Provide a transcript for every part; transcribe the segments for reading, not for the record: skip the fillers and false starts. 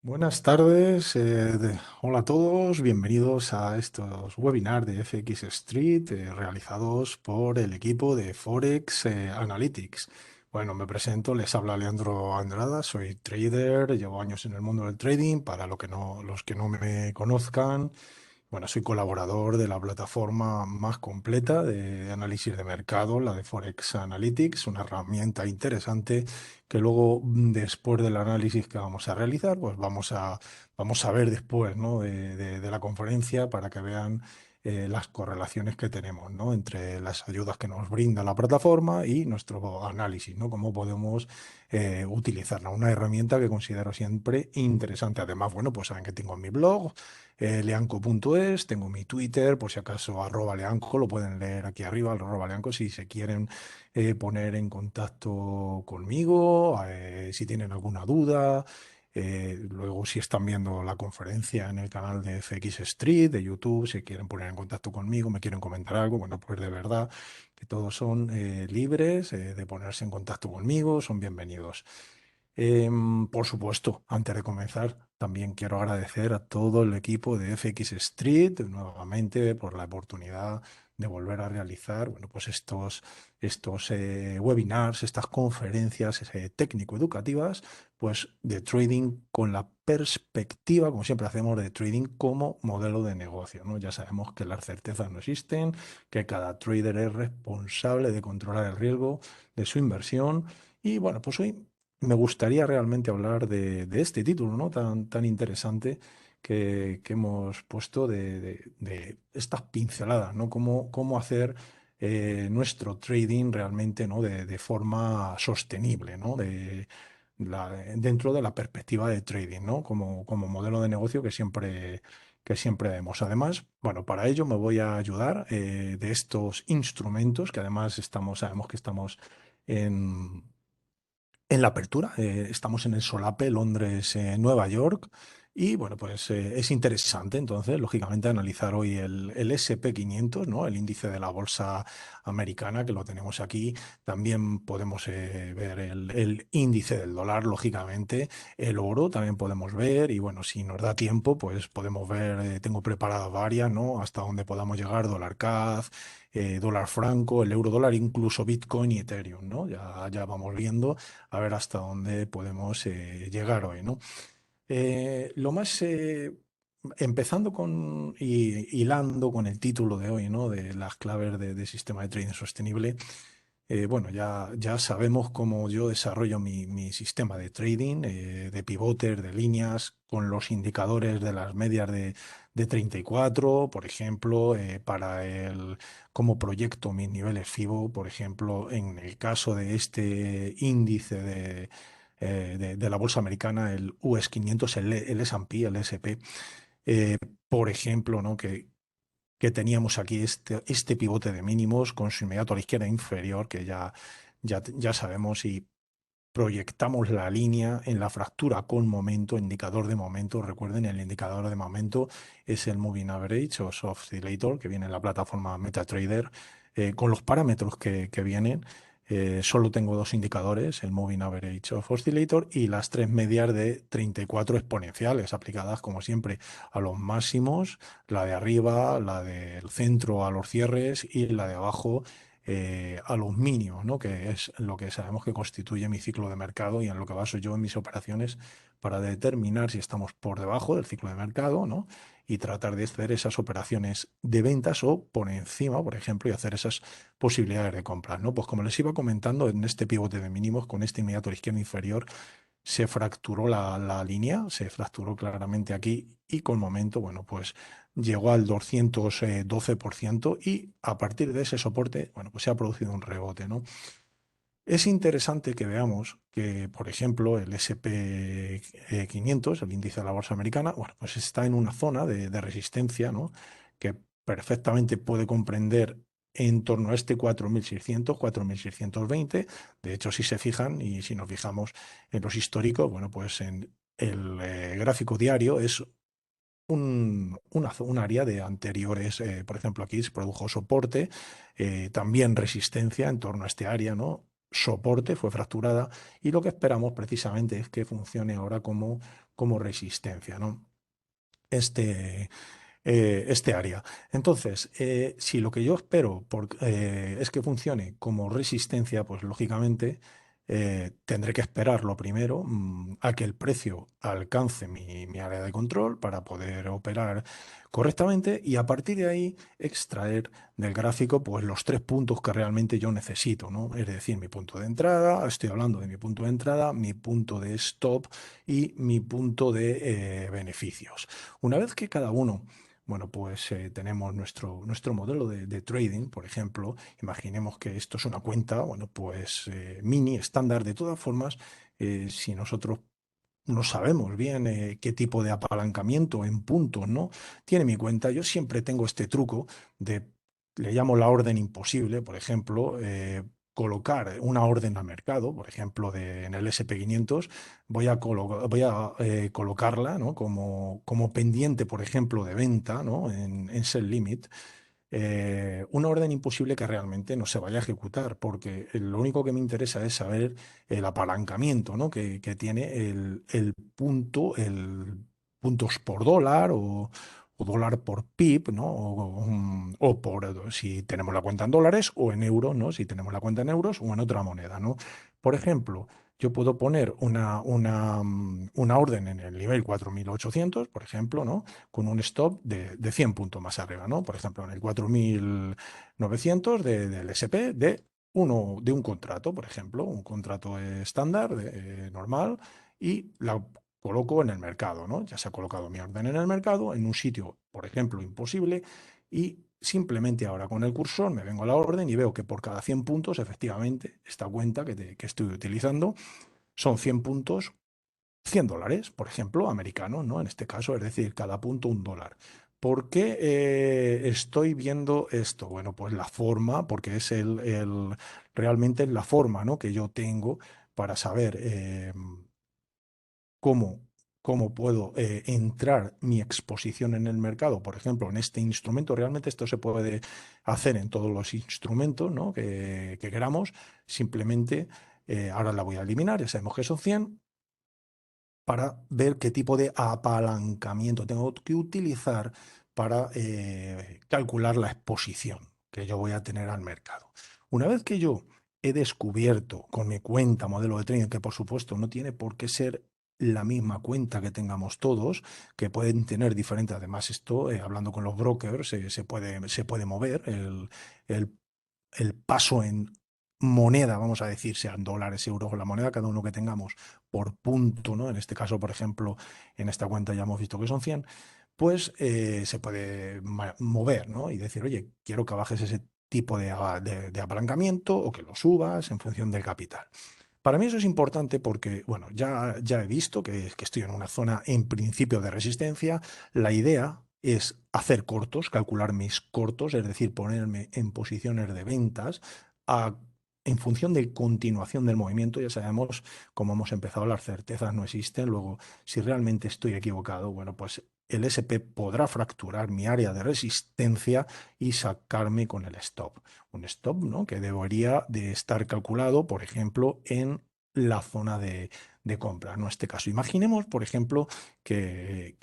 Buenas tardes, hola a todos, bienvenidos a estos webinars de FX Street realizados por el equipo de Forex Analytics. Bueno, me presento, les habla Leandro Andrada, soy trader, llevo años en el mundo del trading, para los que no me conozcan. Bueno, soy colaborador de la plataforma más completa de análisis de mercado, la de Forex Analytics, una herramienta interesante que luego, después del análisis que vamos a realizar, pues vamos a ver después, ¿no? de la conferencia para que vean las correlaciones que tenemos, ¿no? Entre las ayudas que nos brinda la plataforma y nuestro análisis, ¿no? Cómo podemos utilizarla. Una herramienta que considero siempre interesante. Además, bueno, pues saben que tengo en mi blog leanco.es, tengo mi Twitter, por si acaso @leanco, lo pueden leer aquí arriba, @leanco, si se quieren poner en contacto conmigo, si tienen alguna duda. Luego, si están viendo la conferencia en el canal de FX Street, de YouTube, si quieren poner en contacto conmigo, me quieren comentar algo, bueno, pues de verdad que todos son libres de ponerse en contacto conmigo, son bienvenidos. Por supuesto, antes de comenzar, también quiero agradecer a todo el equipo de FX Street nuevamente por la oportunidad de volver a realizar, bueno, pues estos webinars, estas conferencias técnico-educativas, pues de trading con la perspectiva, como siempre hacemos, de trading como modelo de negocio, ¿no? Ya sabemos que las certezas no existen, que cada trader es responsable de controlar el riesgo de su inversión. Y bueno, pues hoy me gustaría realmente hablar de este título, ¿no? Tan interesante que hemos puesto de estas pinceladas, ¿no? Cómo hacer nuestro trading realmente, ¿no? De forma sostenible, ¿no? Dentro de la perspectiva de trading, ¿no? Como modelo de negocio que siempre vemos. Además, bueno, para ello me voy a ayudar de estos instrumentos que además sabemos que estamos en la apertura. Estamos en el solape Londres, Nueva York. Y bueno, pues es interesante entonces, lógicamente, analizar hoy el SP 500, ¿no? El índice de la bolsa americana, que lo tenemos aquí. También podemos ver el índice del dólar, lógicamente. El oro también podemos ver. Y bueno, si nos da tiempo, pues podemos ver, tengo preparadas varias, ¿no? Hasta donde podamos llegar, dólar CAD, dólar franco, el euro dólar, incluso Bitcoin y Ethereum, ¿no? Ya vamos viendo a ver hasta dónde podemos llegar hoy, ¿no? Lo más, empezando hilando con el título de hoy, ¿no? De las claves de sistema de trading sostenible. Bueno, ya sabemos cómo yo desarrollo mi sistema de trading, de pivotes, de líneas, con los indicadores de las medias de 34, por ejemplo, cómo proyecto mis niveles FIBO, por ejemplo, en el caso de este índice de la bolsa americana, el US 500, el S&P, el SP, eh, por ejemplo, ¿no? Que teníamos aquí este pivote de mínimos con su inmediato a la izquierda inferior, que ya sabemos, y proyectamos la línea en la fractura con momento, indicador de momento. Recuerden, el indicador de momento es el Moving Average o Soft Oscillator, que viene en la plataforma MetaTrader, con los parámetros que vienen. Solo tengo dos indicadores, el Moving Average of Oscillator y las tres medias de 34 exponenciales, aplicadas como siempre a los máximos, la de arriba, la del centro a los cierres y la de abajo a los mínimos, ¿no? Que es lo que sabemos que constituye mi ciclo de mercado y en lo que baso yo en mis operaciones para determinar si estamos por debajo del ciclo de mercado, ¿no? Y tratar de hacer esas operaciones de ventas o por encima, por ejemplo, y hacer esas posibilidades de compras, ¿no? Pues como les iba comentando, en este pivote de mínimos, con este inmediato a la izquierda inferior, se fracturó la línea, se fracturó claramente aquí y con momento, bueno, pues llegó al 212% y a partir de ese soporte, bueno, pues se ha producido un rebote, ¿no? Es interesante que veamos que, por ejemplo, el S&P 500, el índice de la bolsa americana, bueno, pues está en una zona de resistencia, ¿no? Que perfectamente puede comprender en torno a este 4.600, 4.620. De hecho, si se fijan y si nos fijamos en los históricos, bueno, pues en el gráfico diario es un área de anteriores, por ejemplo, aquí se produjo soporte, también resistencia en torno a este área, ¿no? Soporte, fue fracturada y lo que esperamos precisamente es que funcione ahora como como resistencia, ¿no? Este, este área. Entonces, si lo que yo espero es que funcione como resistencia, pues lógicamente tendré que esperar lo primero a que el precio alcance mi área de control para poder operar correctamente y a partir de ahí extraer del gráfico pues los 3 puntos que realmente yo necesito, ¿no? Es decir, mi punto de entrada, estoy hablando de mi punto de entrada, mi punto de stop y mi punto de beneficios. Una vez que cada uno bueno, pues tenemos nuestro modelo de trading, por ejemplo. Imaginemos que esto es una cuenta, bueno, pues mini, estándar. De todas formas, si nosotros no sabemos bien qué tipo de apalancamiento en puntos, ¿no? Tiene mi cuenta. Yo siempre tengo este truco de, le llamo la orden imposible, por ejemplo, colocar una orden al mercado, por ejemplo, en el SP500, voy a colocarla, ¿no? Como pendiente, por ejemplo, de venta, ¿no? En sell limit una orden imposible que realmente no se vaya a ejecutar, porque lo único que me interesa es saber el apalancamiento, ¿no? que tiene el puntos por dólar o dólar por pip, ¿no? O por si tenemos la cuenta en dólares o en euros, ¿no? Si tenemos la cuenta en euros o en otra moneda, ¿no? Por ejemplo, yo puedo poner una orden en el nivel 4800, por ejemplo, ¿no? Con un stop de 100 puntos más arriba, ¿no? Por ejemplo, en el 4900 del SP de un contrato, por ejemplo, un contrato estándar, normal, y la coloco en el mercado, ¿no? Ya se ha colocado mi orden en el mercado, en un sitio, por ejemplo, imposible, y simplemente ahora con el cursor me vengo a la orden y veo que por cada 100 puntos, efectivamente, esta cuenta que estoy utilizando son 100 puntos $100, por ejemplo, americanos, ¿no? En este caso, es decir, cada punto $1. ¿Por qué estoy viendo esto? Bueno, pues la forma, porque es realmente la forma, ¿no? que yo tengo para saber cómo, cómo puedo entrar mi exposición en el mercado. Por ejemplo, en este instrumento, realmente esto se puede hacer en todos los instrumentos, ¿no? que queramos. Simplemente, ahora la voy a eliminar, ya sabemos que son 100 para ver qué tipo de apalancamiento tengo que utilizar para calcular la exposición que yo voy a tener al mercado. Una vez que yo he descubierto con mi cuenta modelo de trading, que por supuesto no tiene por qué ser la misma cuenta que tengamos todos, que pueden tener diferentes, además esto, hablando con los brokers, se puede mover el el paso en moneda, vamos a decir, sean dólares, euros o la moneda, cada uno que tengamos por punto, ¿no? En este caso, por ejemplo, en esta cuenta ya hemos visto que son 100, pues se puede mover, ¿no? Y decir, oye, quiero que bajes ese tipo de apalancamiento o que lo subas en función del capital. Para mí eso es importante porque, bueno, ya he visto que estoy en una zona en principio de resistencia. La idea es hacer cortos, calcular mis cortos, es decir, ponerme en posiciones de ventas a- en función de continuación del movimiento. Ya sabemos cómo hemos empezado, las certezas no existen. Luego, si realmente estoy equivocado, bueno, pues el SP podrá fracturar mi área de resistencia y sacarme con el stop. Un stop, ¿no? que debería de estar calculado, por ejemplo, en la zona de compra, ¿no? En este caso, imaginemos, por ejemplo, que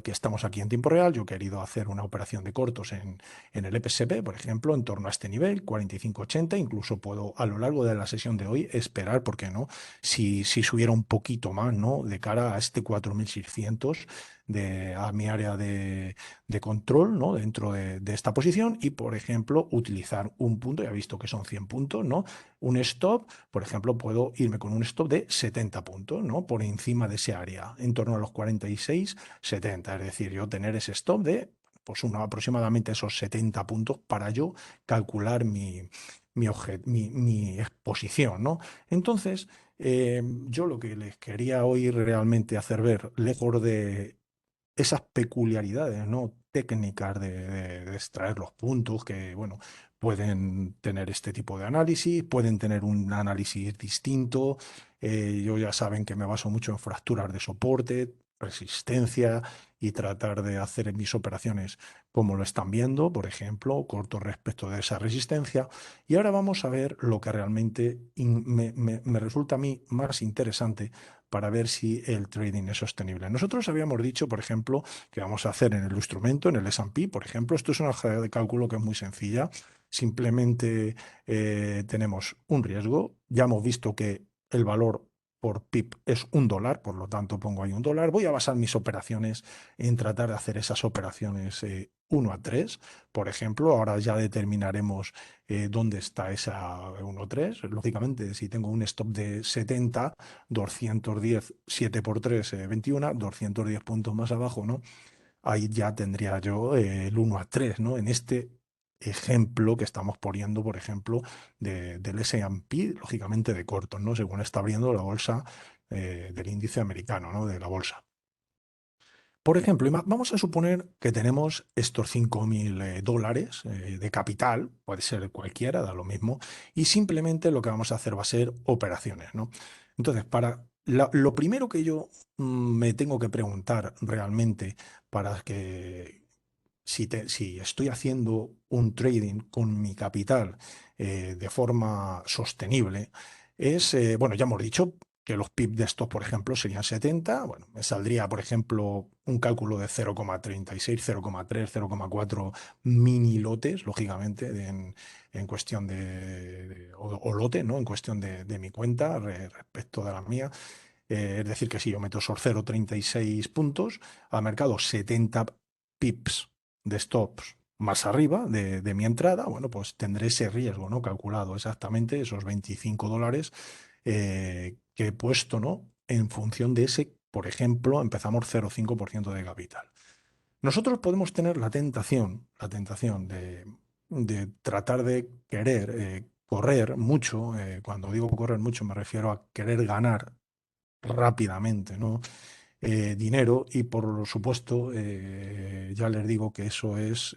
estamos aquí en tiempo real, yo he querido hacer una operación de cortos en el EPSP, por ejemplo, en torno a este nivel, 45,80, incluso puedo a lo largo de la sesión de hoy esperar, ¿por qué no? Si subiera un poquito más, ¿no? De cara a este 4600 a mi área de control, ¿no? Dentro de esta posición y, por ejemplo, utilizar un punto, ya he visto que son 100 puntos, ¿no? Un stop, por ejemplo, puedo irme con un stop de 70 puntos, ¿no? Por encima de ese área, en torno a los 46, 70, es decir, yo tener ese stop de pues aproximadamente esos 70 puntos para yo calcular mi exposición, ¿no? Entonces, yo lo que les quería hoy realmente hacer ver, lejos de esas peculiaridades, ¿no? técnicas de extraer los puntos que, bueno, pueden tener este tipo de análisis, pueden tener un análisis distinto. Yo ya saben que me baso mucho en fracturas de soporte, resistencia y tratar de hacer mis operaciones como lo están viendo, por ejemplo, corto respecto de esa resistencia. Y ahora vamos a ver lo que realmente me resulta a mí más interesante para ver si el trading es sostenible. Nosotros habíamos dicho, por ejemplo, que vamos a hacer en el instrumento, en el S&P, por ejemplo, esto es una hoja de cálculo que es muy sencilla. Simplemente tenemos un riesgo. Ya hemos visto que el valor por pip es $1, por lo tanto pongo ahí $1. Voy a basar mis operaciones en tratar de hacer esas operaciones 1 a 3. Por ejemplo, ahora ya determinaremos dónde está esa 1-3. Lógicamente, si tengo un stop de 70, 210, 7 por 3, 21, 210 puntos más abajo, ¿no? Ahí ya tendría yo el 1 a 3, ¿no? En este ejemplo que estamos poniendo, por ejemplo, del S&P, lógicamente de cortos, ¿no? Según está abriendo la bolsa del índice americano, ¿no? De la bolsa. Por ejemplo, vamos a suponer que tenemos estos 5.000 dólares de capital, puede ser cualquiera, da lo mismo, y simplemente lo que vamos a hacer va a ser operaciones, ¿no? Entonces, lo primero que yo me tengo que preguntar realmente para que si estoy haciendo un trading con mi capital de forma sostenible, bueno, ya hemos dicho que los pip de estos, por ejemplo, serían 70. Bueno, me saldría, por ejemplo, un cálculo de 0,36, 0,3, 0,4 mini lotes, lógicamente, en cuestión o lote, ¿no? En cuestión de mi cuenta respecto de la mía. Es decir, que si yo meto esos 0,36 puntos al mercado, 70 pips de stops más arriba de mi entrada, bueno, pues tendré ese riesgo, ¿no? Calculado exactamente, esos $25 que he puesto, ¿no? En función de ese, por ejemplo, empezamos 0,5% de capital. Nosotros podemos tener la tentación de tratar de querer correr mucho. Cuando digo correr mucho me refiero a querer ganar rápidamente, ¿no? Dinero y por supuesto ya les digo que eso es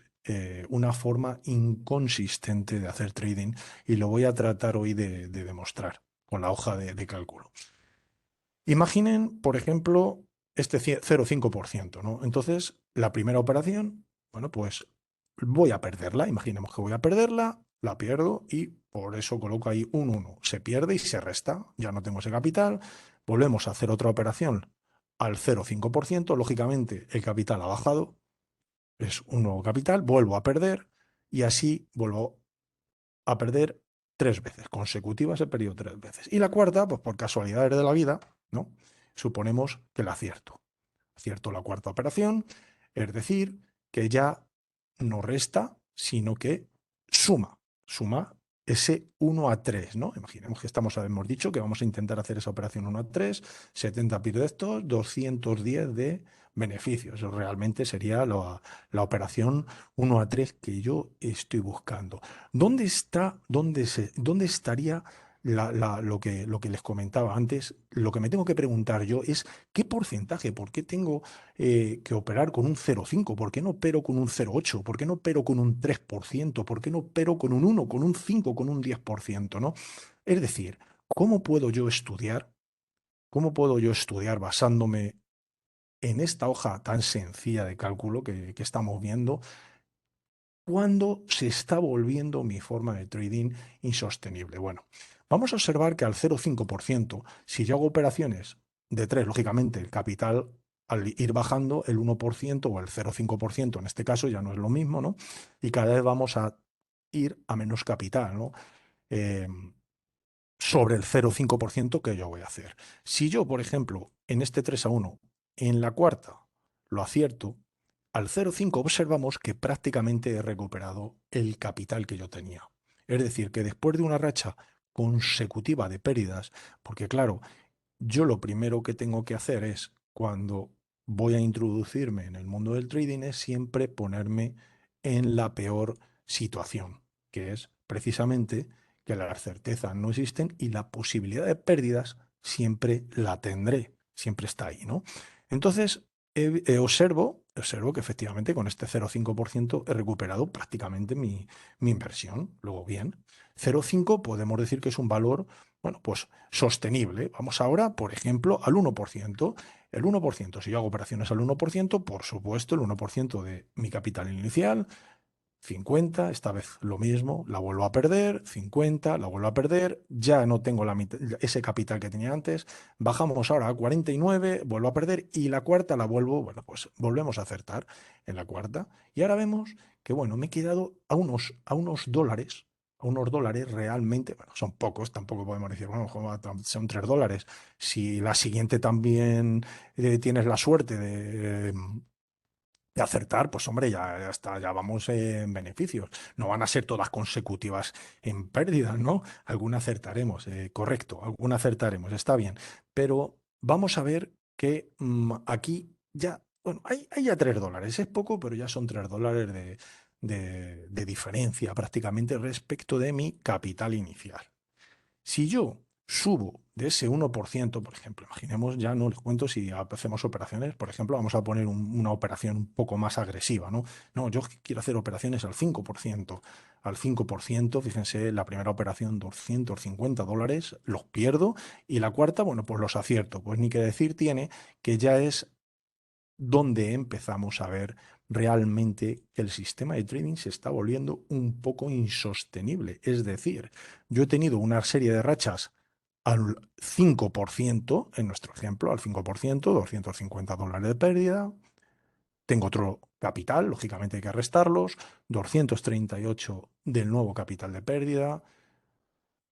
una forma inconsistente de hacer trading y lo voy a tratar hoy de demostrar con la hoja de cálculo. Imaginen, por ejemplo, este 0,5%, ¿no? Entonces, la primera operación, bueno, pues voy a perderla. Imaginemos que voy a perderla, la pierdo y por eso coloco ahí un 1. Se pierde y se resta. Ya no tengo ese capital. Volvemos a hacer otra operación al 0,5%. Lógicamente, el capital ha bajado. Es un nuevo capital. Vuelvo a perder y así vuelvo a perder 3 veces consecutivas, he perdido 3 veces. Y la cuarta, pues por casualidades de la vida, ¿no? Suponemos que la acierto. Acierto la cuarta operación, es decir, que ya no resta, sino que suma ese 1 a 3, ¿no? Imaginemos que hemos dicho que vamos a intentar hacer esa operación 1 a 3, 70 pips de estos, 210 de beneficios. Eso realmente sería la operación 1 a 3 que yo estoy buscando. ¿Dónde estaría lo que les comentaba antes? Lo que me tengo que preguntar yo es qué porcentaje, por qué tengo que operar con un 0,5, por qué no opero con un 0,8, por qué no opero con un 3%, por qué no opero con un 1, con un 5, con un 10%, ¿no? Es decir, ¿cómo puedo yo estudiar? ¿Cómo puedo yo estudiar basándome en esta hoja tan sencilla de cálculo que estamos viendo? ¿Cuándo se está volviendo mi forma de trading insostenible? Bueno, vamos a observar que al 0,5%, si yo hago operaciones de 3, lógicamente el capital al ir bajando el 1% o el 0,5% en este caso ya no es lo mismo, ¿no? Y cada vez vamos a ir a menos capital, ¿no? Eh, sobre el 0,5% que yo voy a hacer. Si yo, por ejemplo, en este 3-1, en la cuarta, lo acierto, al 0,5 observamos que prácticamente he recuperado el capital que yo tenía. Es decir, que después de una racha consecutiva de pérdidas, porque claro, yo lo primero que tengo que hacer es, cuando voy a introducirme en el mundo del trading, es siempre ponerme en la peor situación, que es precisamente que las certezas no existen y la posibilidad de pérdidas siempre la tendré, siempre está ahí, ¿no? Entonces, observo que efectivamente con este 0,5% he recuperado prácticamente mi inversión. Luego, bien, 0,5 podemos decir que es un valor, bueno, pues sostenible. Vamos ahora, por ejemplo, al 1%. El 1%, si yo hago operaciones al 1%, por supuesto, el 1% de mi capital inicial, 50, esta vez lo mismo, la vuelvo a perder, 50, la vuelvo a perder, ya no tengo ese capital que tenía antes, bajamos ahora a 49, vuelvo a perder y la cuarta la vuelvo, bueno, pues volvemos a acertar en la cuarta y ahora vemos que, bueno, me he quedado a unos dólares realmente, bueno, son pocos, tampoco podemos decir, bueno, son $3. Si la siguiente también tienes la suerte de acertar, pues hombre, ya está, ya vamos en beneficios. No van a ser todas consecutivas en pérdidas, ¿no? Alguna acertaremos, correcto, alguna acertaremos, está bien. Pero vamos a ver que aquí ya, bueno, hay ya $3. Es poco, pero ya son $3 de diferencia prácticamente respecto de mi capital inicial. Si yo subo de ese 1%, por ejemplo, imaginemos, ya no les cuento si hacemos operaciones, por ejemplo, vamos a poner una operación un poco más agresiva, ¿no? No, yo quiero hacer operaciones al 5%. Al 5%, fíjense, la primera operación, $250, los pierdo, y la cuarta, bueno, pues los acierto. Pues ni que decir tiene que ya es donde empezamos a ver realmente que el sistema de trading se está volviendo un poco insostenible. Es decir, yo he tenido una serie de rachas al 5%, en nuestro ejemplo, al 5%, $250 de pérdida. Tengo otro capital, lógicamente hay que restarlos, 238 del nuevo capital de pérdida.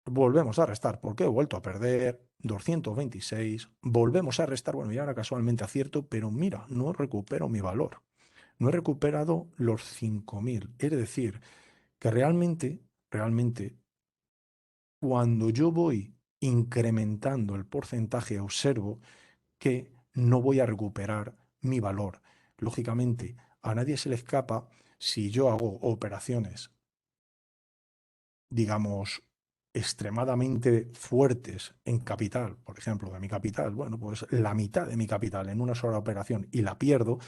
Volvemos a restar porque he vuelto a perder 226, volvemos a restar, bueno, y ahora casualmente acierto, pero mira, no recupero mi valor, no he recuperado los 5.000. Es decir, que realmente, cuando yo voy incrementando el porcentaje, observo que no voy a recuperar mi valor. Lógicamente, a nadie se le escapa si yo hago operaciones, digamos, extremadamente fuertes en capital, por ejemplo, de mi capital, bueno, pues la mitad de mi capital en una sola operación y la pierdo,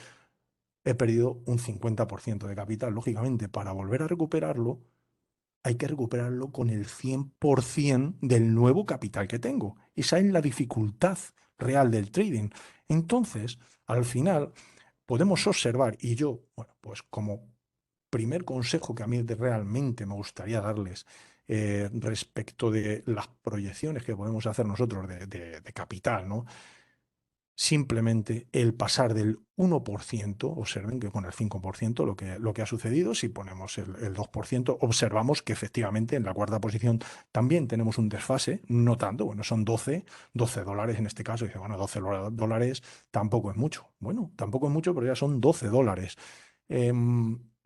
he perdido un 50% de capital. Lógicamente, para volver a recuperarlo, hay que recuperarlo con el 100% del nuevo capital que tengo. Esa es la dificultad real del trading. Entonces, al final, podemos observar, y yo, bueno, pues como primer consejo que a mí realmente me gustaría darles respecto de las proyecciones que podemos hacer nosotros de capital, ¿no? Simplemente el pasar del 1%, observen que con el 5% lo que ha sucedido, si ponemos el 2%, observamos que efectivamente en la cuarta posición también tenemos un desfase, no tanto, bueno, son $12 en este caso, y dice, bueno, $12 tampoco es mucho. Bueno, tampoco es mucho, pero ya son $12.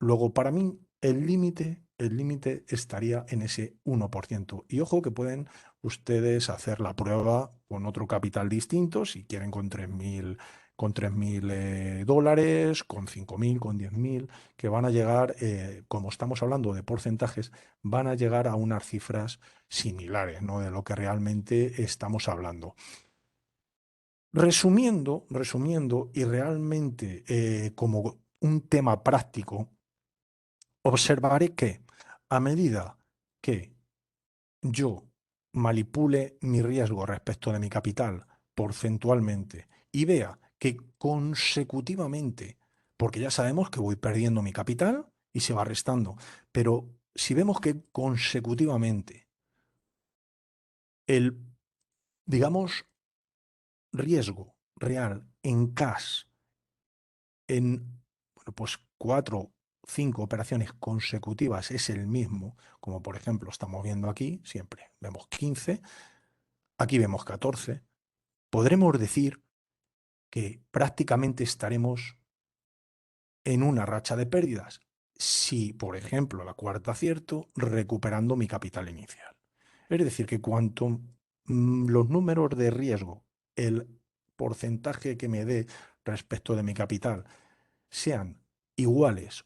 Luego, para mí, el límite estaría en ese 1%. Y ojo que pueden ustedes hacer la prueba con otro capital distinto, si quieren con 3.000 dólares, con 5.000, con 10.000, que van a llegar, como estamos hablando de porcentajes, van a llegar a unas cifras similares, ¿no? De lo que realmente estamos hablando. Resumiendo y realmente como un tema práctico, observaré que a medida que yo manipule mi riesgo respecto de mi capital porcentualmente y vea que consecutivamente, porque ya sabemos que voy perdiendo mi capital y se va restando, pero si vemos que consecutivamente el, digamos, riesgo real en cash en, bueno, pues 4 o 5 operaciones consecutivas es el mismo, como por ejemplo estamos viendo aquí, siempre vemos 15, aquí vemos 14, podremos decir que prácticamente estaremos en una racha de pérdidas. Si, por ejemplo, la cuarta acierto, recuperando mi capital inicial. Es decir, que cuanto los números de riesgo, el porcentaje que me dé respecto de mi capital, sean iguales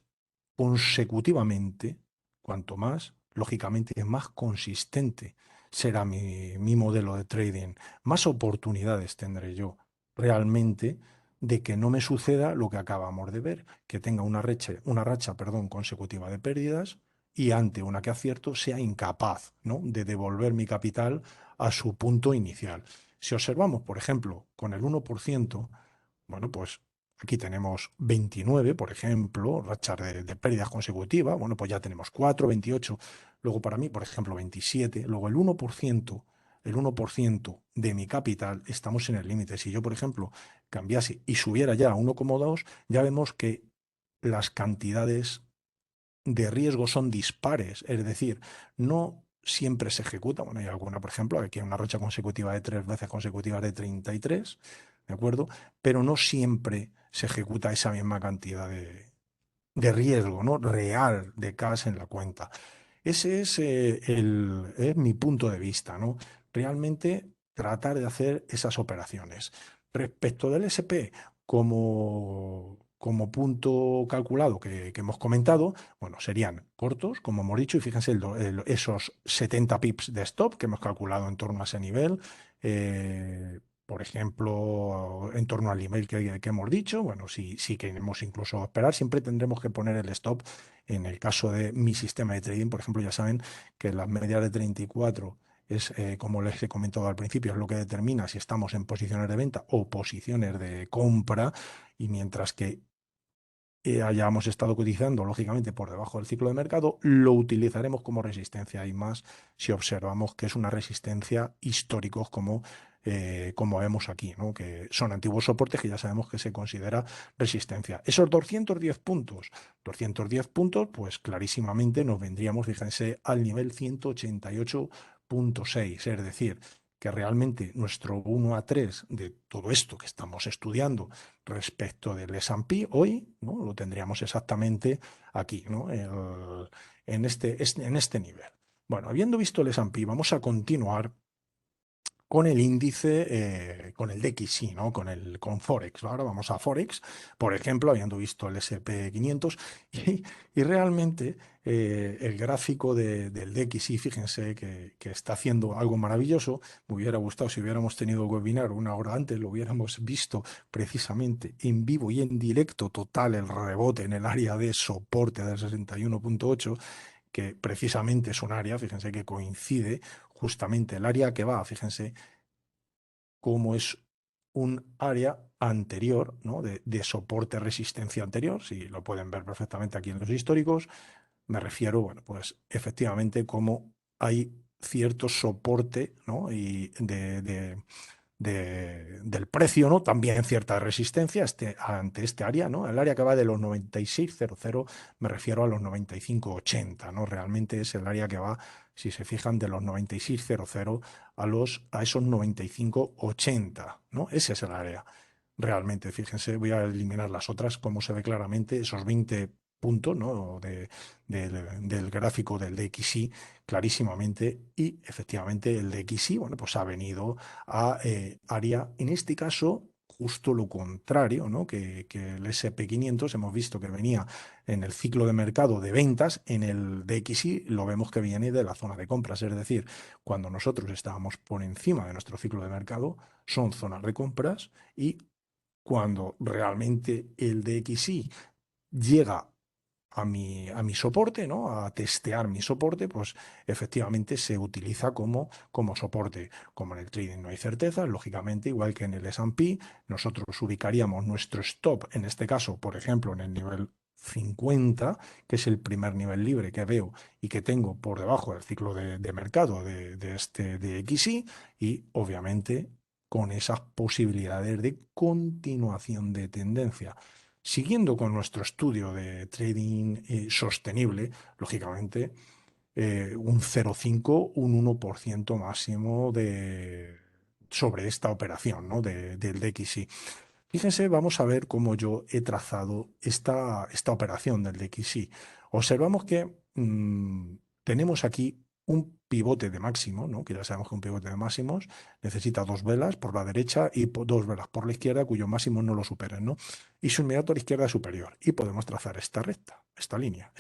consecutivamente, cuanto más, lógicamente, más consistente será mi modelo de trading, más oportunidades tendré yo realmente de que no me suceda lo que acabamos de ver, que tenga una racha, perdón, consecutiva de pérdidas y ante una que acierto sea incapaz, ¿no?, de devolver mi capital a su punto inicial. Si observamos, por ejemplo, con el 1%, bueno, pues Aquí tenemos 29, por ejemplo, rachas de pérdidas consecutivas. Bueno, pues ya tenemos 4, 28. Luego para mí, por ejemplo, 27. Luego el 1% de mi capital, estamos en el límite. Si yo, por ejemplo, cambiase y subiera ya a 1,2, ya vemos que las cantidades de riesgo son dispares, es decir, no siempre se ejecuta. Bueno, hay alguna, por ejemplo, aquí hay una racha consecutiva de 3 veces consecutivas de 33, ¿de acuerdo? Pero no siempre se ejecuta esa misma cantidad de riesgo, ¿no? Real de cash en la cuenta. Ese es mi punto de vista, ¿no? Realmente tratar de hacer esas operaciones. Respecto del SP como punto calculado que hemos comentado, bueno, serían cortos, como hemos dicho, y fíjense esos 70 pips de stop que hemos calculado en torno a ese nivel. Por ejemplo, en torno al nivel que hemos dicho, bueno, si queremos incluso esperar, siempre tendremos que poner el stop. En el caso de mi sistema de trading, por ejemplo, ya saben que las medias de 34 es, como les he comentado al principio, es lo que determina si estamos en posiciones de venta o posiciones de compra, y mientras que hayamos estado cotizando, lógicamente, por debajo del ciclo de mercado, lo utilizaremos como resistencia y más si observamos que es una resistencia históricos como vemos aquí, ¿no? Que son antiguos soportes que ya sabemos que se considera resistencia. Esos 210 puntos, pues clarísimamente nos vendríamos, fíjense, al nivel 188,6, es decir, que realmente nuestro 1 a 3 de todo esto que estamos estudiando respecto del S&P hoy, ¿no? Lo tendríamos exactamente aquí, ¿no? En este nivel. Bueno, habiendo visto el S&P, vamos a continuar con el índice, con el DXY, ¿no? Con Forex. Ahora vamos a Forex, por ejemplo, habiendo visto el SP 500, y realmente el gráfico del DXY, fíjense que está haciendo algo maravilloso. Me hubiera gustado si hubiéramos tenido el webinar una hora antes, lo hubiéramos visto precisamente en vivo y en directo total el rebote en el área de soporte del 61,8, que precisamente es un área, fíjense que coincide justamente el área que va, fíjense cómo es un área anterior, ¿no? de soporte resistencia anterior, si lo pueden ver perfectamente aquí en los históricos. Me refiero, bueno, pues efectivamente cómo hay cierto soporte, ¿no? y del precio, ¿no? También cierta resistencia ante este área, ¿no? El área que va de los 96,00, me refiero a los 95,80, ¿no? Realmente es el área que va, si se fijan, de los 96,00 a esos 95,80, ¿no? Ese es el área. Realmente, fíjense, voy a eliminar las otras, como se ve claramente, esos 20 puntos, ¿no? Del gráfico del DXY clarísimamente, y efectivamente el DXY, bueno, pues ha venido a área, en este caso, justo lo contrario, ¿no? que el SP 500 hemos visto que venía en el ciclo de mercado de ventas. En el DXY lo vemos que viene de la zona de compras, es decir, cuando nosotros estábamos por encima de nuestro ciclo de mercado, son zonas de compras, y cuando realmente el DXY llega a mi soporte, ¿no? A testear mi soporte, pues efectivamente se utiliza como soporte. Como en el trading no hay certeza, lógicamente, igual que en el S&P, nosotros ubicaríamos nuestro stop, en este caso, por ejemplo, en el nivel 50, que es el primer nivel libre que veo y que tengo por debajo del ciclo de mercado de este DXY, y obviamente con esas posibilidades de continuación de tendencia. Siguiendo con nuestro estudio de trading sostenible, lógicamente, un 0,5, un 1% máximo sobre esta operación, ¿no? del DXY. Fíjense, vamos a ver cómo yo he trazado esta operación del DXY. Observamos que tenemos aquí un pivote de máximo, ¿no? Que ya sabemos que un pivote de máximos necesita dos velas por la derecha y dos velas por la izquierda, cuyo máximo no lo superen, ¿no? Y su inmediato a la izquierda es superior. Y podemos trazar esta recta, esta línea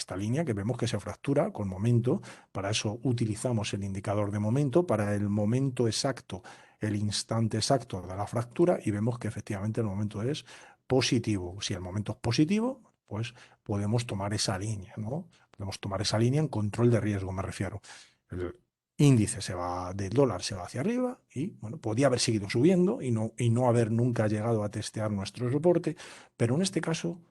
que vemos que se fractura con momento. Para eso utilizamos el indicador de momento, para el momento exacto, el instante exacto de la fractura, y vemos que efectivamente el momento es positivo. Si el momento es positivo, pues podemos tomar esa línea, ¿no? Podemos tomar esa línea en control de riesgo, me refiero. El índice se va, del dólar se va hacia arriba y, bueno, podía haber seguido subiendo y no haber nunca llegado a testear nuestro soporte, pero en este caso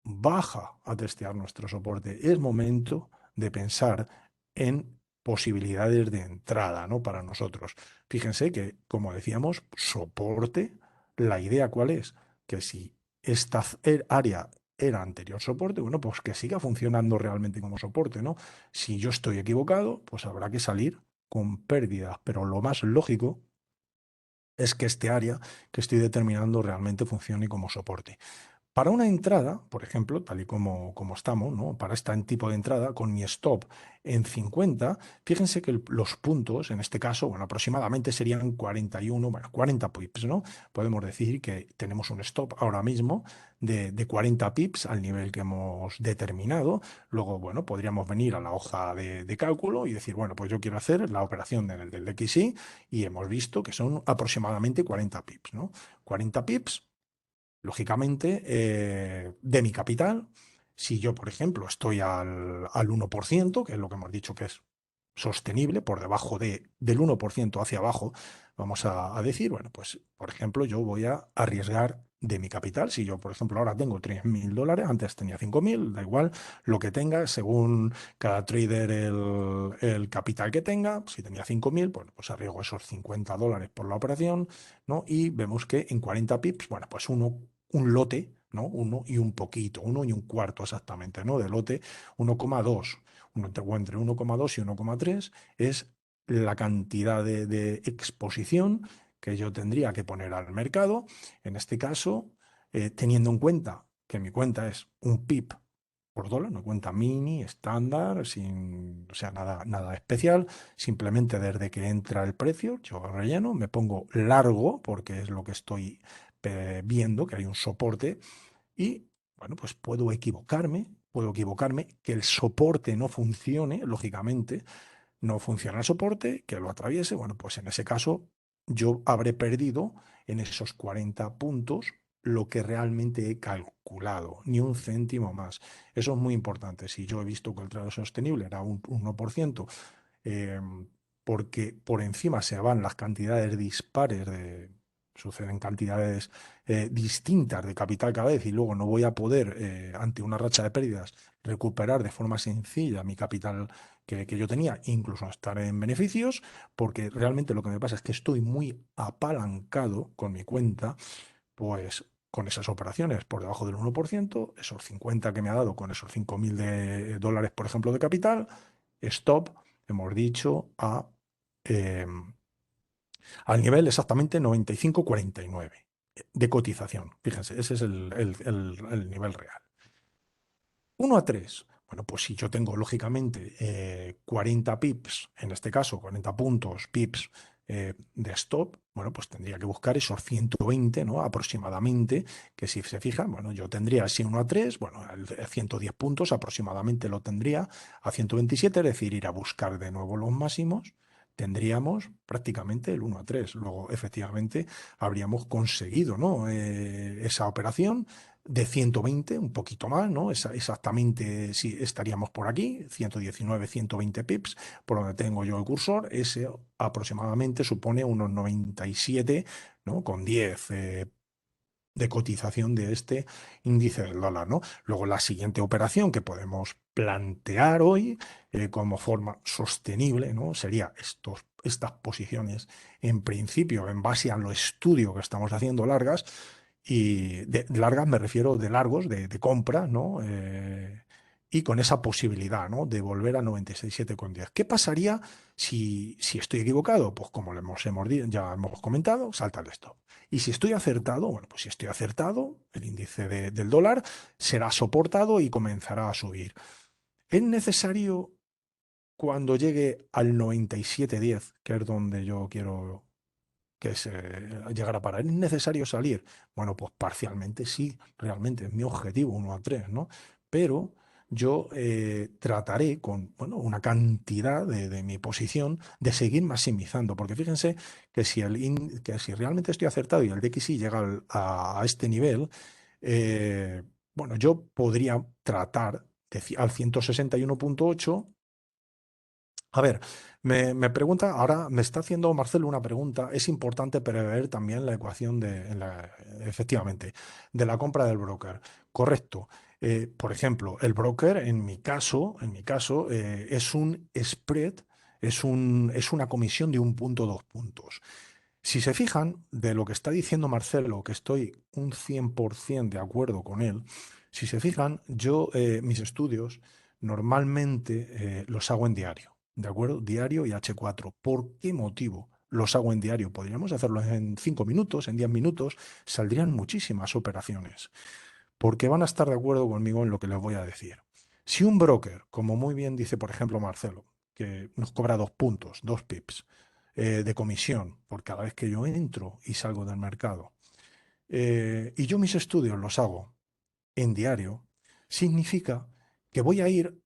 baja a testear nuestro soporte. Es momento de pensar en posibilidades de entrada, ¿no? Para nosotros. Fíjense que, como decíamos, soporte, la idea cuál es, que si esta área era anterior soporte, bueno, pues que siga funcionando realmente como soporte, ¿no? Si yo estoy equivocado, pues habrá que salir con pérdidas, pero lo más lógico es que este área que estoy determinando realmente funcione como soporte. Para una entrada, por ejemplo, tal y como estamos, ¿no? Para este tipo de entrada, con mi stop en 50, fíjense que los puntos, en este caso, bueno, aproximadamente serían 41, bueno, 40 pips, ¿no? Podemos decir que tenemos un stop ahora mismo de 40 pips al nivel que hemos determinado. Luego, bueno, podríamos venir a la hoja de cálculo y decir, bueno, pues yo quiero hacer la operación del XY y hemos visto que son aproximadamente 40 pips, ¿no? 40 pips lógicamente, de mi capital. Si yo, por ejemplo, estoy al 1%, que es lo que hemos dicho que es sostenible, por debajo del 1% hacia abajo, vamos a decir, bueno, pues, por ejemplo, yo voy a arriesgar de mi capital. Si yo, por ejemplo, ahora tengo 3.000 dólares, antes tenía 5.000, da igual lo que tenga, según cada trader el capital que tenga. Si tenía 5.000, pues arriesgo esos 50 dólares por la operación, ¿no? Y vemos que en 40 pips, bueno, pues un lote, ¿no? Uno y un poquito, uno y un cuarto exactamente, ¿no? De lote 1,2, entre 1,2 y 1,3 es la cantidad de exposición que yo tendría que poner al mercado. En este caso, teniendo en cuenta que mi cuenta es un pip por dólar, una cuenta mini, estándar, sin, o sea, nada especial, simplemente desde que entra el precio, yo relleno, me pongo largo, porque es lo que estoy viendo, que hay un soporte, y bueno, pues puedo equivocarme, que el soporte no funcione, lógicamente, no funciona el soporte, que lo atraviese, bueno, pues en ese caso yo habré perdido en esos 40 puntos lo que realmente he calculado, ni un céntimo más. Eso es muy importante. Si yo he visto que el trado sostenible era un 1%, eh, porque por encima se van las cantidades dispares suceden cantidades distintas de capital cada vez y luego no voy a poder, ante una racha de pérdidas, recuperar de forma sencilla mi capital que yo tenía, incluso estar en beneficios, porque realmente lo que me pasa es que estoy muy apalancado con mi cuenta, pues con esas operaciones por debajo del 1%, esos 50 que me ha dado con esos 5.000 de dólares, por ejemplo, de capital, stop, hemos dicho, eh, al nivel exactamente 95,49 de cotización. Fíjense, ese es el nivel real. 1 a 3. Bueno, pues si yo tengo lógicamente 40 pips, en este caso 40 puntos, pips de stop, bueno, pues tendría que buscar esos 120, ¿no? Aproximadamente, que si se fijan, bueno, yo tendría así 1 a 3, bueno, el 110 puntos aproximadamente lo tendría a 127, es decir, ir a buscar de nuevo los máximos, tendríamos prácticamente el 1 a 3. Luego, efectivamente, habríamos conseguido, ¿no? Esa operación de 120, un poquito más, ¿no? Exactamente, sí, estaríamos por aquí, 119, 120 pips, por donde tengo yo el cursor, ese aproximadamente supone unos 97, ¿no? Con 10 de cotización de este índice del dólar, ¿no? Luego la siguiente operación que podemos plantear hoy como forma sostenible, ¿no? Sería estas posiciones en principio en base a lo estudio que estamos haciendo largas, y de largas me refiero de largos, de compra, ¿no? Y con esa posibilidad, ¿no? De volver a 96,7,10. ¿Qué pasaría si estoy equivocado? Pues como ya hemos comentado, salta el stop. Y si estoy acertado, bueno, pues si estoy acertado, el índice del dólar será soportado y comenzará a subir. ¿Es necesario cuando llegue al 97,10, que es donde yo quiero que se llegara para él, es necesario salir? Bueno, pues parcialmente sí, realmente es mi objetivo 1 a 3, ¿no? Pero yo trataré con, bueno, una cantidad de mi posición de seguir maximizando, porque fíjense que que si realmente estoy acertado y el DXY llega a este nivel, eh, bueno, yo podría tratar al 161,8 A ver, me pregunta, ahora me está haciendo Marcelo una pregunta. Es importante prever también la ecuación efectivamente, de la compra del broker. Correcto. Por ejemplo, el broker, en mi caso, es un spread, es una comisión de 1 punto, 2 puntos. Si se fijan de lo que está diciendo Marcelo, que estoy un 100% de acuerdo con él, si se fijan, mis estudios normalmente los hago en diario, ¿de acuerdo? Diario y H4. ¿Por qué motivo los hago en diario? Podríamos hacerlo en 5 minutos, en 10 minutos, saldrían muchísimas operaciones, porque van a estar de acuerdo conmigo en lo que les voy a decir. Si un broker, como muy bien dice, por ejemplo, Marcelo, que nos cobra 2 puntos, 2 pips de comisión por cada vez que yo entro y salgo del mercado, y yo mis estudios los hago en diario, significa que voy a ir,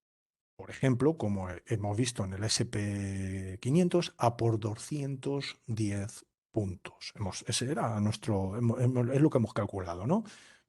por ejemplo, como hemos visto en el SP 500, a por 210 puntos. Ese era es lo que hemos calculado, ¿no?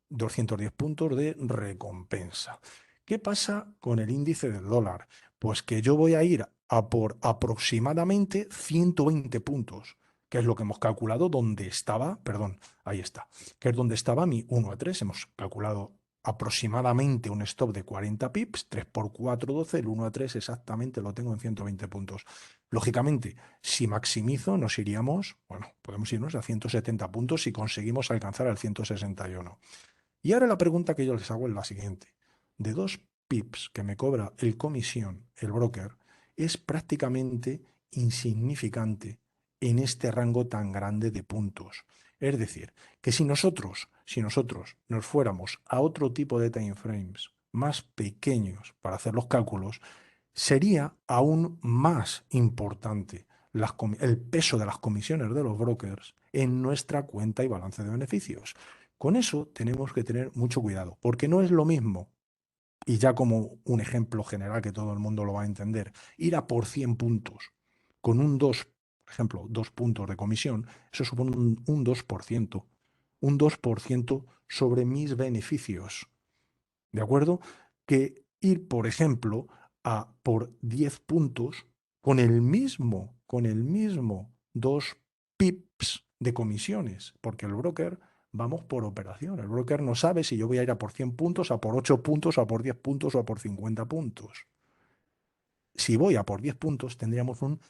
210 puntos de recompensa. ¿Qué pasa con el índice del dólar? Pues que yo voy a ir a por aproximadamente 120 puntos, que es lo que hemos calculado donde estaba, perdón, ahí está, que es donde estaba mi 1 a 3. Hemos calculado aproximadamente un stop de 40 pips, 3 por 4, 12, el 1 a 3 exactamente lo tengo en 120 puntos. Lógicamente, si maximizo, nos iríamos, bueno, podemos irnos a 170 puntos si conseguimos alcanzar el 161. Y ahora la pregunta que yo les hago es la siguiente. De 2 pips que me cobra el comisión, el broker, es prácticamente insignificante en este rango tan grande de puntos. Es decir, que si nosotros nos fuéramos a otro tipo de time frames más pequeños para hacer los cálculos, sería aún más importante el peso de las comisiones de los brokers en nuestra cuenta y balance de beneficios. Con eso tenemos que tener mucho cuidado, porque no es lo mismo, y ya como un ejemplo general que todo el mundo lo va a entender, ir a por 100 puntos con un 2, por ejemplo, 2 puntos de comisión, eso supone un 2%, un 2% sobre mis beneficios. ¿De acuerdo? Que ir, por ejemplo, a por 10 puntos con el mismo 2 pips de comisiones, porque el broker vamos por operación. El broker no sabe si yo voy a ir a por 100 puntos, a por 8 puntos, a por 10 puntos o a por 50 puntos. Si voy a por 10 puntos, tendríamos un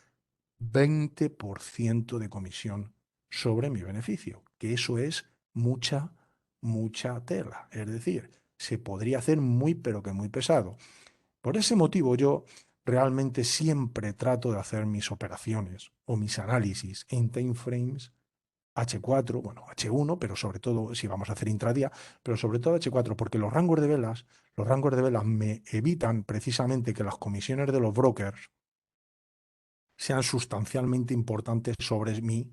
20% de comisión sobre mi beneficio, que eso es mucha, mucha tela. Es decir, se podría hacer muy, pero que muy pesado. Por ese motivo yo realmente siempre trato de hacer mis operaciones o mis análisis en timeframes H4, bueno, H1, pero sobre todo si vamos a hacer intradía, pero sobre todo H4, porque los rangos de velas me evitan precisamente que las comisiones de los brokers sean sustancialmente importantes sobre mi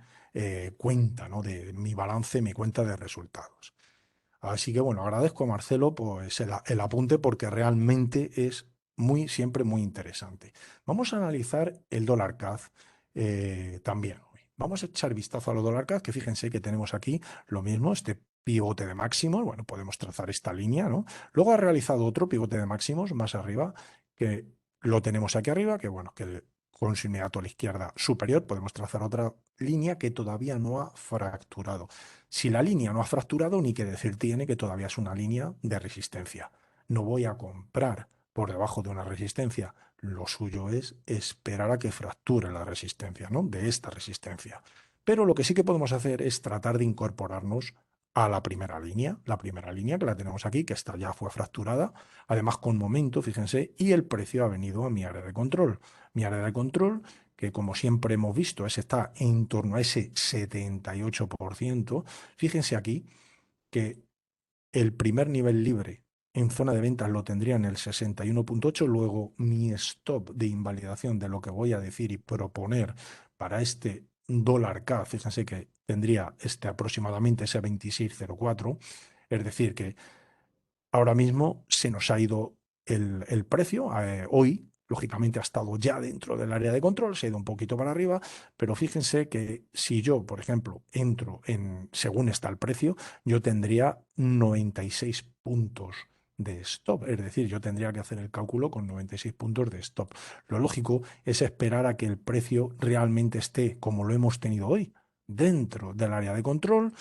cuenta, ¿no? De mi balance, mi cuenta de resultados. Así que bueno, agradezco a Marcelo pues, el apunte porque realmente es siempre muy interesante. Vamos a analizar el dólar CAD también hoy. Vamos a echar vistazo a los dólar CAD, que fíjense que tenemos aquí lo mismo, este pivote de máximos. Bueno, podemos trazar esta línea, ¿no? Luego ha realizado otro pivote de máximos más arriba, que lo tenemos aquí arriba, que bueno, que con su inmediato a la izquierda superior podemos trazar otra línea que todavía no ha fracturado. Si la línea no ha fracturado, ni que decir tiene que todavía es una línea de resistencia. No voy a comprar por debajo de una resistencia. Lo suyo es esperar a que fracture la resistencia, ¿no? De esta resistencia. Pero lo que sí que podemos hacer es tratar de incorporarnos a la primera línea que la tenemos aquí, que esta ya fue fracturada, además con momento, fíjense, y el precio ha venido a mi área de control. Mi área de control que como siempre hemos visto, está en torno a ese 78%. Fíjense aquí que el primer nivel libre en zona de ventas lo tendría en el 61,8. Luego mi stop de invalidación de lo que voy a decir y proponer para este dólar K, fíjense que tendría aproximadamente ese 26,04. Es decir, que ahora mismo se nos ha ido el precio. Hoy, lógicamente, ha estado ya dentro del área de control, se ha ido un poquito para arriba, pero fíjense que si yo, por ejemplo, según está el precio, yo tendría 96 puntos de stop. Es decir, yo tendría que hacer el cálculo con 96 puntos de stop. Lo lógico es esperar a que el precio realmente esté como lo hemos tenido hoy, dentro del área de control,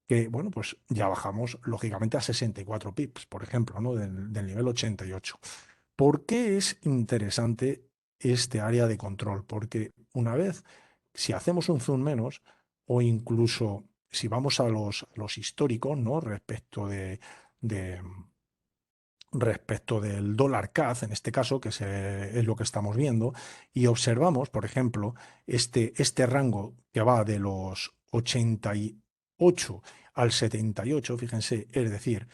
que, bueno, pues ya bajamos lógicamente a 64 pips, por ejemplo, ¿no? Del nivel 88. ¿Por qué es interesante este área de control? Porque una vez, si hacemos un zoom menos, o incluso si vamos a los históricos, ¿no? De- respecto del dólar CAD, en este caso, que es lo que estamos viendo, y observamos, por ejemplo, este rango que va de los 88 al 78, fíjense, es decir,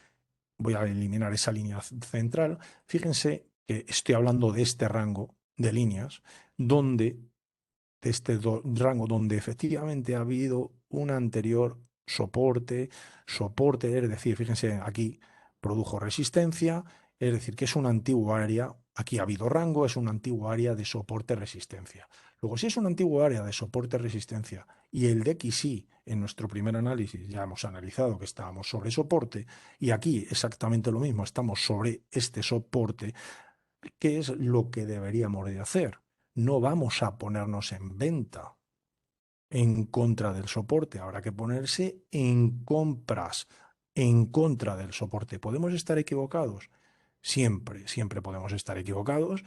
voy a eliminar esa línea central. Fíjense que estoy hablando de este rango de líneas, donde, de este rango donde efectivamente ha habido un anterior soporte, es decir, fíjense aquí produjo resistencia, es decir, que es un antiguo área, aquí ha habido rango, es un antiguo área de soporte-resistencia. Luego, si es un antiguo área de soporte-resistencia y el DXY en nuestro primer análisis ya hemos analizado que estábamos sobre soporte y aquí exactamente lo mismo, estamos sobre este soporte, ¿qué es lo que deberíamos de hacer? No vamos a ponernos en venta en contra del soporte, habrá que ponerse en compras en contra del soporte. ¿Podemos estar equivocados? Siempre, siempre podemos estar equivocados.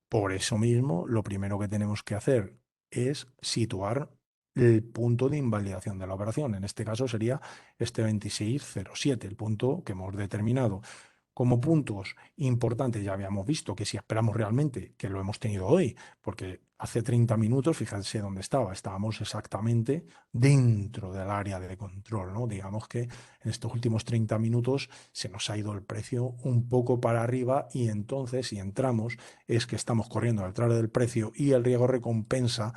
Por eso mismo, lo primero que tenemos que hacer es situar el punto de invalidación de la operación. En este caso sería este 2607, el punto que hemos determinado. Como puntos importantes, ya habíamos visto que si esperamos realmente, que lo hemos tenido hoy, porque hace 30 minutos, fíjense dónde estábamos exactamente dentro del área de control, ¿no? Digamos que en estos últimos 30 minutos se nos ha ido el precio un poco para arriba y entonces si entramos es que estamos corriendo detrás del precio y el riesgo recompensa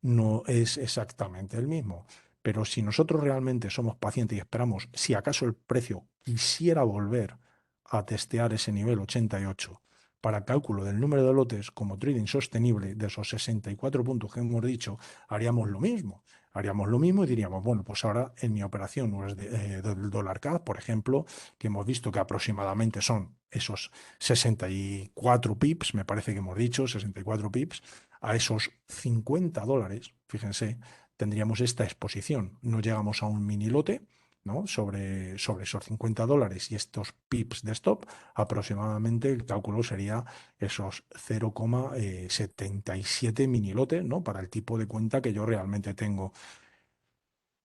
no es exactamente el mismo. Pero si nosotros realmente somos pacientes y esperamos, si acaso el precio quisiera volver a testear ese nivel 88 para cálculo del número de lotes como trading sostenible de esos 64 puntos que hemos dicho, haríamos lo mismo. Haríamos lo mismo y diríamos, bueno, pues ahora en mi operación del dólar CAD, por ejemplo, que hemos visto que aproximadamente son esos 64 pips, me parece que hemos dicho, 64 pips, a esos $50, fíjense, tendríamos esta exposición. No llegamos a un mini lote, ¿no? Sobre esos $50 y estos pips de stop, aproximadamente el cálculo sería esos 0,77 mini lotes, ¿no? Para el tipo de cuenta que yo realmente tengo.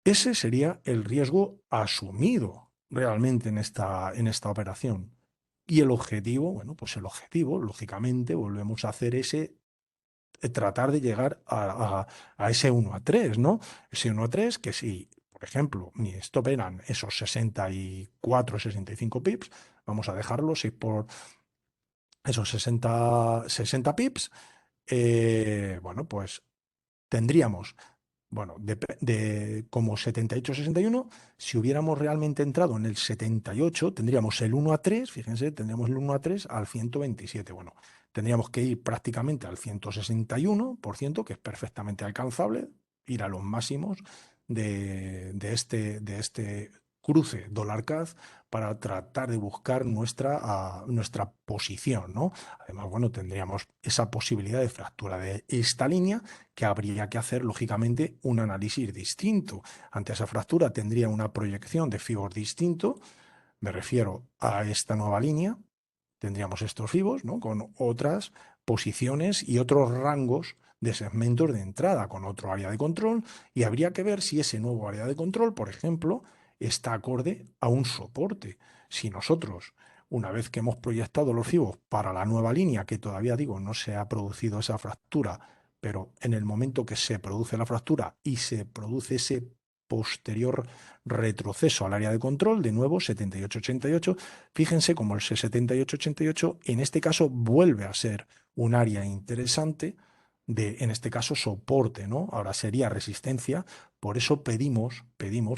Ese sería el riesgo asumido realmente en esta operación. Y el objetivo, bueno, pues el objetivo, lógicamente, volvemos a hacer tratar de llegar a ese 1 a 3, ¿no? Ese 1 a 3 que si, por ejemplo, mi stop eran esos 64, 65 pips, vamos a dejarlo, si por esos 60 pips, bueno, pues tendríamos, bueno, como 78-61, si hubiéramos realmente entrado en el 78, tendríamos el 1 a 3, fíjense, tendríamos el 1 a 3 al 127. Bueno, tendríamos que ir prácticamente al 161%, que es perfectamente alcanzable, ir a los máximos de este cruce dólar CAD para tratar de buscar nuestra posición, ¿no? Además, bueno, tendríamos esa posibilidad de fractura de esta línea que habría que hacer, lógicamente, un análisis distinto. Ante esa fractura tendría una proyección de FIBOR distinto, me refiero a esta nueva línea, tendríamos estos FIBOS, ¿no? Con otras posiciones y otros rangos de segmentos de entrada, con otro área de control, y habría que ver si ese nuevo área de control, por ejemplo, está acorde a un soporte. Si nosotros, una vez que hemos proyectado los FIBOS para la nueva línea, que todavía digo, no se ha producido esa fractura, pero en el momento que se produce la fractura y se produce ese posterior retroceso al área de control, de nuevo 78-88, fíjense como el 78-88 en este caso vuelve a ser un área interesante de, en este caso, soporte, ¿no? Ahora sería resistencia, por eso pedimos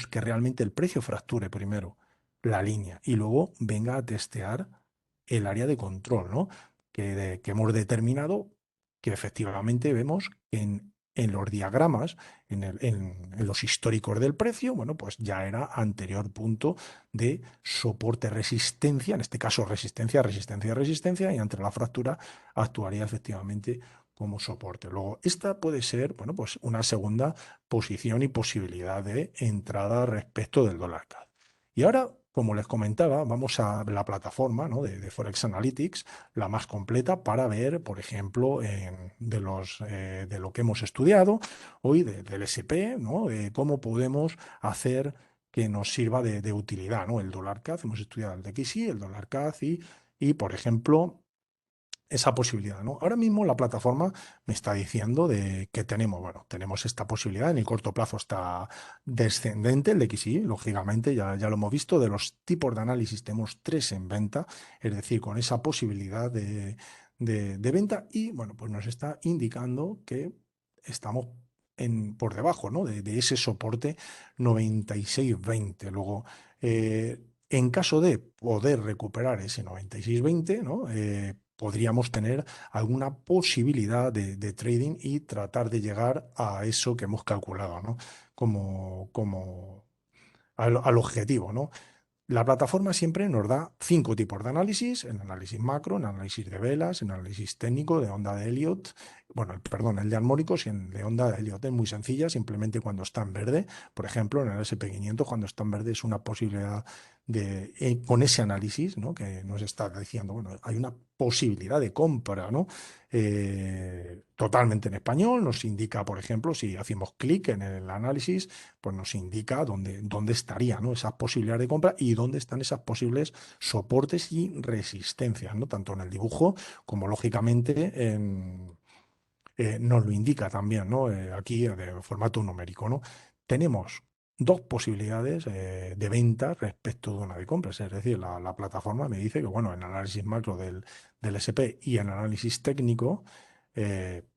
que realmente el precio fracture primero la línea y luego venga a testear el área de control, ¿no? Que hemos determinado que efectivamente vemos que en los diagramas, en los históricos del precio, bueno, pues ya era anterior punto de soporte-resistencia, en este caso resistencia, resistencia, resistencia, y ante la fractura actuaría efectivamente como soporte. Luego, esta puede ser, bueno, pues una segunda posición y posibilidad de entrada respecto del dólar CAD. Y ahora, como les comentaba, vamos a la plataforma, ¿no?, de Forex Analytics, la más completa para ver, por ejemplo, de lo que hemos estudiado hoy, del SP, ¿no?, cómo podemos hacer que nos sirva de utilidad, ¿no? El dólar CAD, hemos estudiado el DXY, el dólar CAD por ejemplo, esa posibilidad, ¿no? Ahora mismo la plataforma me está diciendo de que tenemos, bueno, tenemos esta posibilidad, en el corto plazo está descendente el XY, lógicamente, ya lo hemos visto, de los tipos de análisis tenemos tres en venta, es decir, con esa posibilidad de venta y, bueno, pues nos está indicando que estamos por debajo, ¿no?, de ese soporte 96,20. Luego, en caso de poder recuperar ese 96,20, ¿no?, podríamos tener alguna posibilidad de trading y tratar de llegar a eso que hemos calculado, ¿no?, como al objetivo, ¿no? La plataforma siempre nos da 5 tipos de análisis: el análisis macro, el análisis de velas, el análisis técnico de onda de Elliott, bueno, perdón, el de armónicos y el de onda de Elliott. Es muy sencilla, simplemente cuando está en verde, por ejemplo, en el SP500, cuando está en verde es una posibilidad con ese análisis, ¿no?, que nos está diciendo, bueno, hay una posibilidad de compra, ¿no? Totalmente en español, nos indica, por ejemplo, si hacemos clic en el análisis, pues nos indica dónde estaría, ¿no?, esas posibilidades de compra y dónde están esas posibles soportes y resistencias, ¿no?, tanto en el dibujo como lógicamente nos lo indica también, ¿no?, aquí de formato numérico, ¿no? Tenemos dos posibilidades de venta respecto de una de compras, es decir, la plataforma me dice que, bueno, en análisis macro del SP y en análisis técnico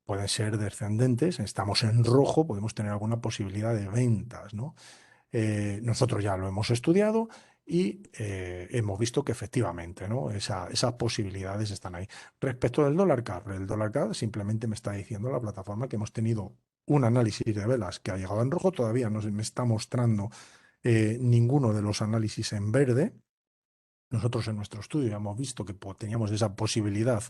pueden ser descendentes, estamos en rojo, podemos tener alguna posibilidad de ventas, ¿no? Nosotros ya lo hemos estudiado y hemos visto que efectivamente, ¿no?, esas posibilidades están ahí. Respecto del dólar CAD, el dólar CAD simplemente me está diciendo la plataforma que hemos tenido un análisis de velas que ha llegado en rojo, todavía no se me está mostrando ninguno de los análisis en verde. Nosotros en nuestro estudio ya hemos visto que teníamos esa posibilidad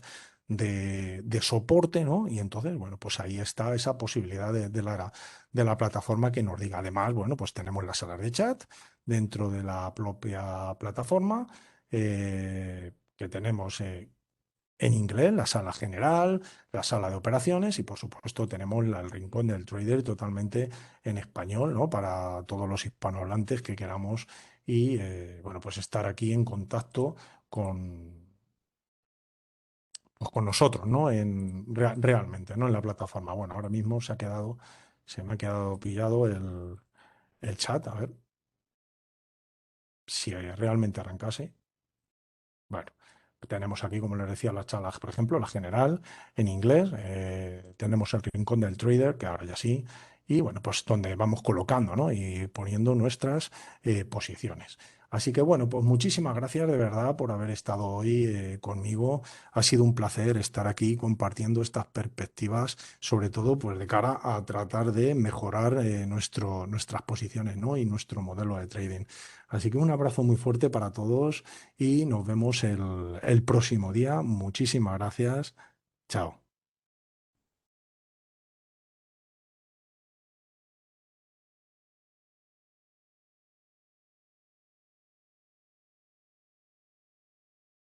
de soporte, ¿no? Y entonces, bueno, pues ahí está esa posibilidad de la plataforma que nos diga. Además, bueno, pues tenemos las salas de chat dentro de la propia plataforma, que tenemos en inglés, la sala general, la sala de operaciones y, por supuesto, tenemos el rincón del trader totalmente en español, ¿no?, para todos los hispanohablantes que queramos bueno, pues estar aquí en contacto con nosotros, ¿no?, realmente, ¿no?, en la plataforma. Bueno, ahora mismo se me ha quedado pillado el chat, a ver si realmente arrancase. Bueno, tenemos aquí, como les decía, las charlas, por ejemplo, la general en inglés, tenemos el rincón del trader, que ahora ya sí, y bueno, pues donde vamos colocando, ¿no?, y poniendo nuestras posiciones. Así que bueno, pues muchísimas gracias de verdad por haber estado hoy conmigo. Ha sido un placer estar aquí compartiendo estas perspectivas, sobre todo pues de cara a tratar de mejorar nuestras posiciones, ¿no?, y nuestro modelo de trading. Así que un abrazo muy fuerte para todos y nos vemos el próximo día. Muchísimas gracias. Chao.